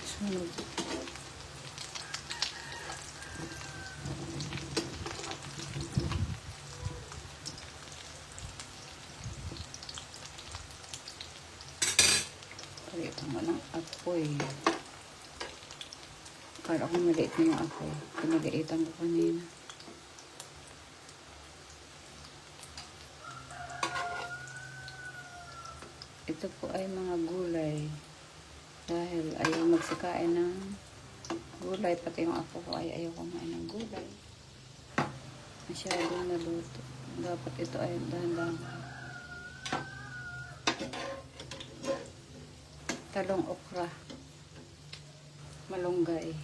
Sunod. Palitan mo ng apoy. Kala ko maliit na yung apoy. Pinaliitan ko kanina. Ito po ay mga gulay. Dahil ayaw magsikain ng gulay. Pati yung ako ko ay ayaw kumain ng gulay. Masyadong naluto. Dapat ito ay dahan-dahan. Talong okra. Malunggay.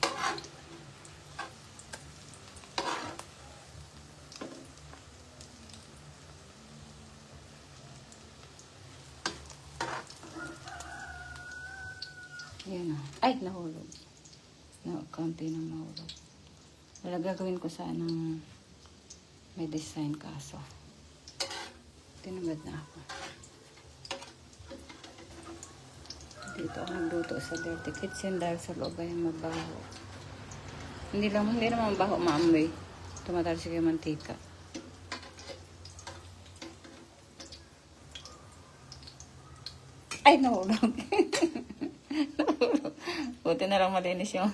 Yan o. Ay, nahulog. Kaunti nang nahulog. Wala gagawin ko sanang may design kaso. Tinagad na ako. Dito ako nagluto sa dirty kitchen dahil sa loob ay mabaho. Hindi naman mabaho, maamoy. Tumatalsik yung mantika. Ay, nahulog. Buti na lang malinis yung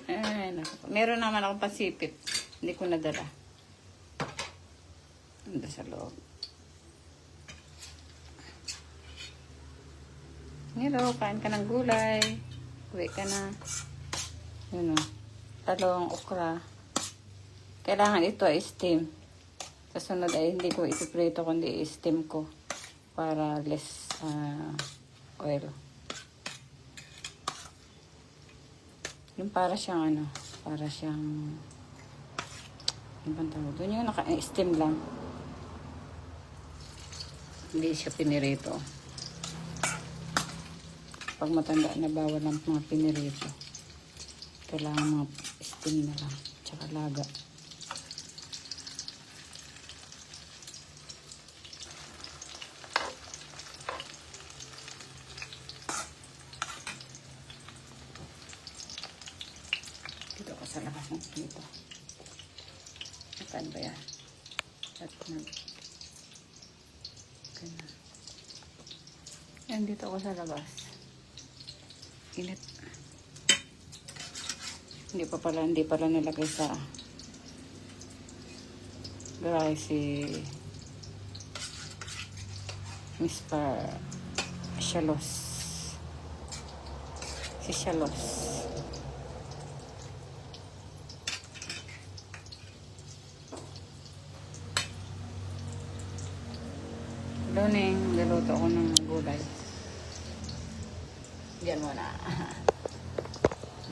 ay, naku. Meron naman akong pasipit. Hindi ko nadala. Ando sa loob. Hello, kain ka ng gulay. Uwi ka na. Yun o. Talong, okra. Kailangan ito ay steam. Sa sunod ay hindi ko ipiprito kundi i-steam ko. Para less oil. Yung para siyang ano, para siyang ibang tawag doon, yung naka-steam lang. Hindi siya pinirito. Pag matanda na bawal ang mga pinirito. Kailangan mga steam na lang. Tsaka laga. Dito ako sa labas ng dito. Saan ba yan? At yan, dito ako sa labas. Init. Hindi pala nilagay sa garahe si Miss Shalos. Si Shalos. Luning, naluto ako ng gulay. Diyan muna.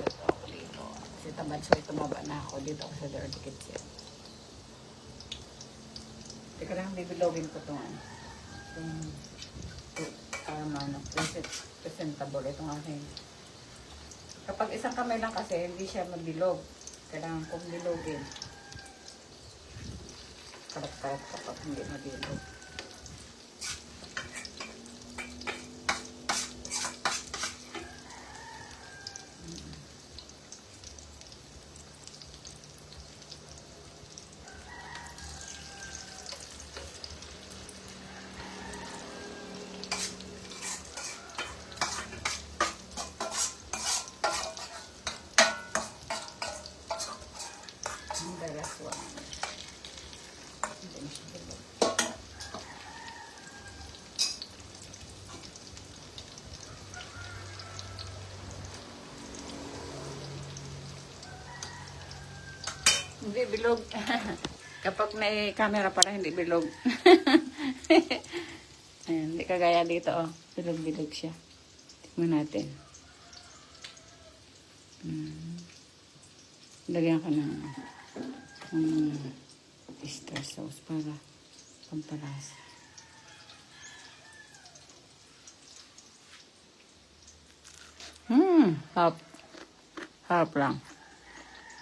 Luto ako dito. Kasi tamad so tumaba na ako. Dito ako sa dirty kitchen. Teka lang, bibilogin ko ito. Presentable. Itong aking. Kapag isang kamay lang kasi, hindi siya mabilog. Kailangan kong bilogin. Karat-karat kapag hindi mabilog. Last one. Hindi bilog. Kapag may camera pala, hindi bilog. Ayan, hindi kagaya dito, oh. Bilog-bilog siya. Tingnan natin. Lagyan ko ng oyster sauce para pampalasa. Harap. Harap lang.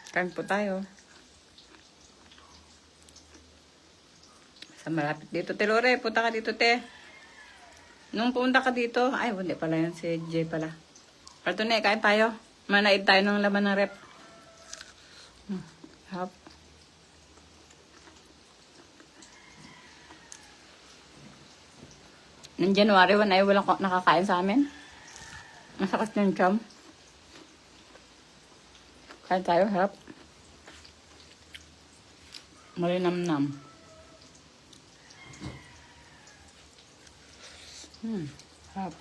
Kain po tayo. Sa malapit dito. Te Lore, punta ka dito, te. Nung pumunta ka dito, ay, hindi pala yan. Si Jay pala. Cartoon eh, kain tayo. Manaid tayo ng laman ng rep. Hop. Noong January 1 ay walang nakakain sa amin. Masakit yung chum. Kain tayo, harap. Malinamnam. Harap.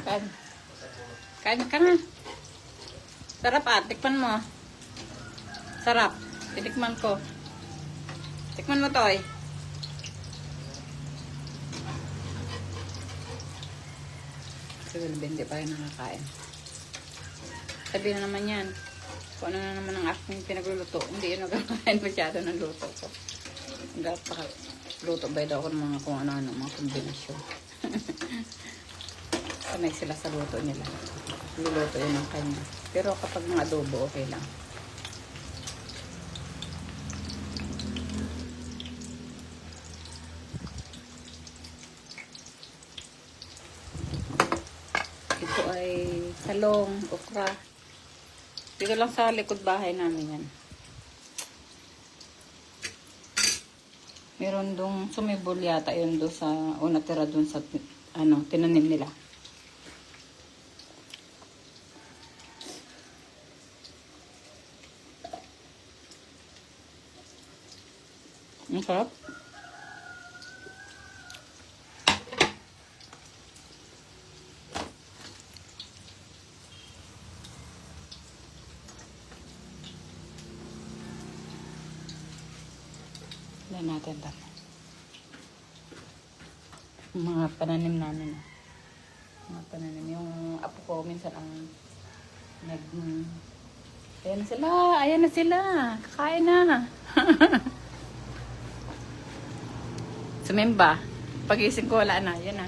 Kain. Kain ka na. Sarap tikman mo. Sarap. Titikman ko. Tikman mo to eh. Si Wilby, hindi pa rin nakakain. Sabi na naman yan. Kung ano na naman ang aking pinagluluto. Hindi yun nagkakain masyado ng luto ko. Luto ba daw ako ng mga kung ano-ano, mga kombinasyon. Sanay sila sa luto nila. Luluto yun ng kanya. Pero kapag mga adobo, okay lang. Ito ay talong, okra. Dito lang sa likod bahay namin yan. Meron dong sumibol yata yun doon sa, o natira doon sa, tinanim nila. Ang sarap. Yan natin ito. Mga pananim namin. Mga pananim. Yung apo ko minsan ang ayan na sila. Ayan na sila. Kakain na. Sumemba. Pag-ising ko wala na. Yan na.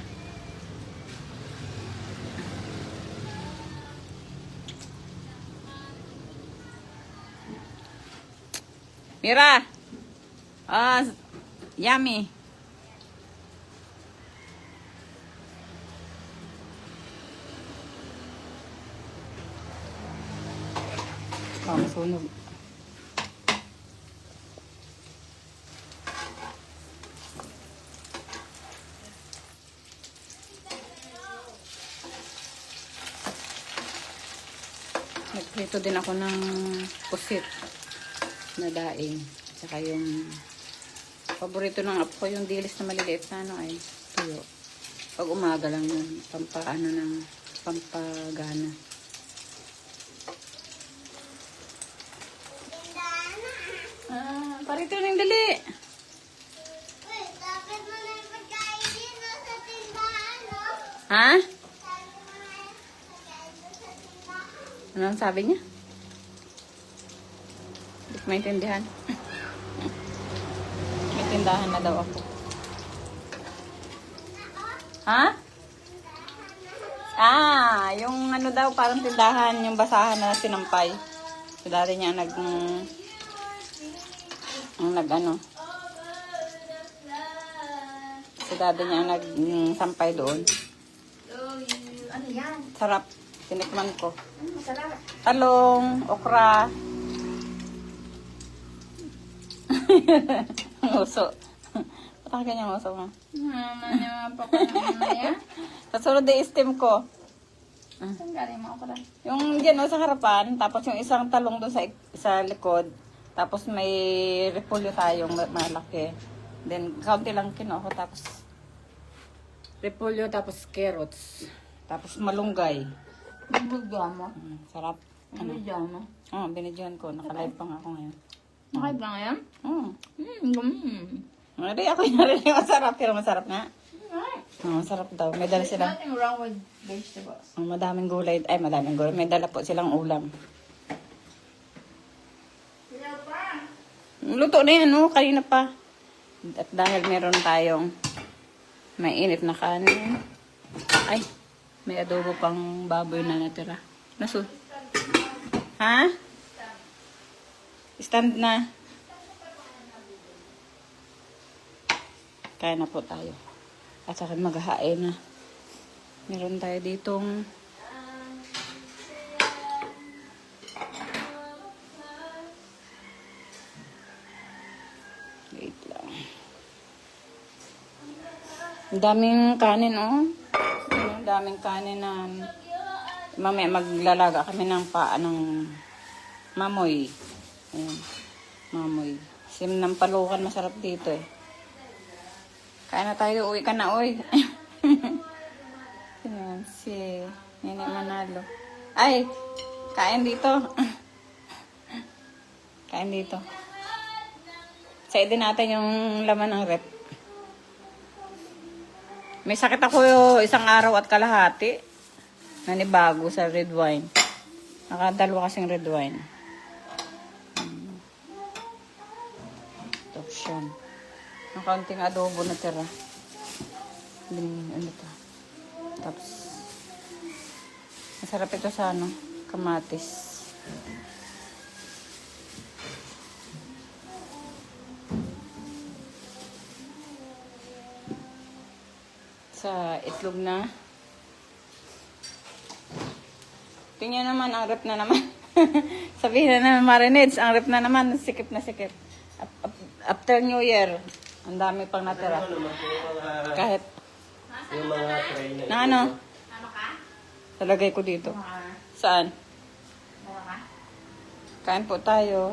Mira! Yummy. Sunog. Nagprito din ako ng pusit na daing. Saka yung paborito ng apo ko yung dilis na maliliit na ay tuyo. Pag umaga lang yun, pampagana. Parito ng dali. Wait, dapat mo na yung pagkain dito sa tindahan, no? Ha? Sabi mo na yung pagkain dito sa tindahan. Anong sabi niya? Hindi ko maintindihan. May tindahan na daw ako. Ha? Yung ano daw, parang tindahan, yung basahan na sinampay. Si daddy niya si daddy niya nagsampay doon. Ano yan? Sarap. Tinikman ko. Ano masarap? Talong, okra. Ang uso. Ba't kanyang uso mo? Naman pa ko naman yan. Sa sunod ay steam ko. Saan galing mo ako lang? Yung dyan sa harapan, tapos yung isang talong doon sa likod. Tapos may repolyo tayong malaki. Then, kaunti lang kinuha ko. Tapos, repolyo, tapos carrots. Tapos malunggay. Binigyan mo? Sarap. Binigyan mo? Oo, binidyohan ko. Nakalive pa nga ako ngayon. Makay ba ngayon? Hindi, ako yung narinig. Masarap. Pero masarap nga. Masarap daw. May dala There's silang, nothing wrong with vegetables. madaming gulay. Ay, madaming gulay. May dala po silang ulam. Luto na yan, oh. Kanina pa. At dahil meron tayong mainit na kanin. Ay, may adobo pang baboy na natira. Nasu? Ha? Stand na. Kaya na po tayo. At saka maghahain na. Meron tayo ditong wait lang. Ang daming kanin, oh. Ang daming kanin na mamaya maglalaga kami ng paa ng mamoy. Ayan. Mamoy. Sim ng palukan, masarap dito eh. Kain na tayo, uwi ka na, uwi. Ayan, si Nene Manalo. Ay, kain dito. Kain dito. Sa din natin yung laman ng rep. May sakit ako isang araw at kalahati. Nanibago sa red wine. Nakadalawa kasing red wine. Ito, siyan. Ang kaunting adobo na tira. Ano ito? Tapos, masarap ito sa ano, kamatis. Sa itlog na. Tingnan naman, ang rep na naman. Sabihin na naman, marinades, ang rep na naman, sikip na sikip. After New Year, ang dami pang natira. Kahit, Yung mga tray na ano? Talagay ko dito. Saan? Kain po tayo.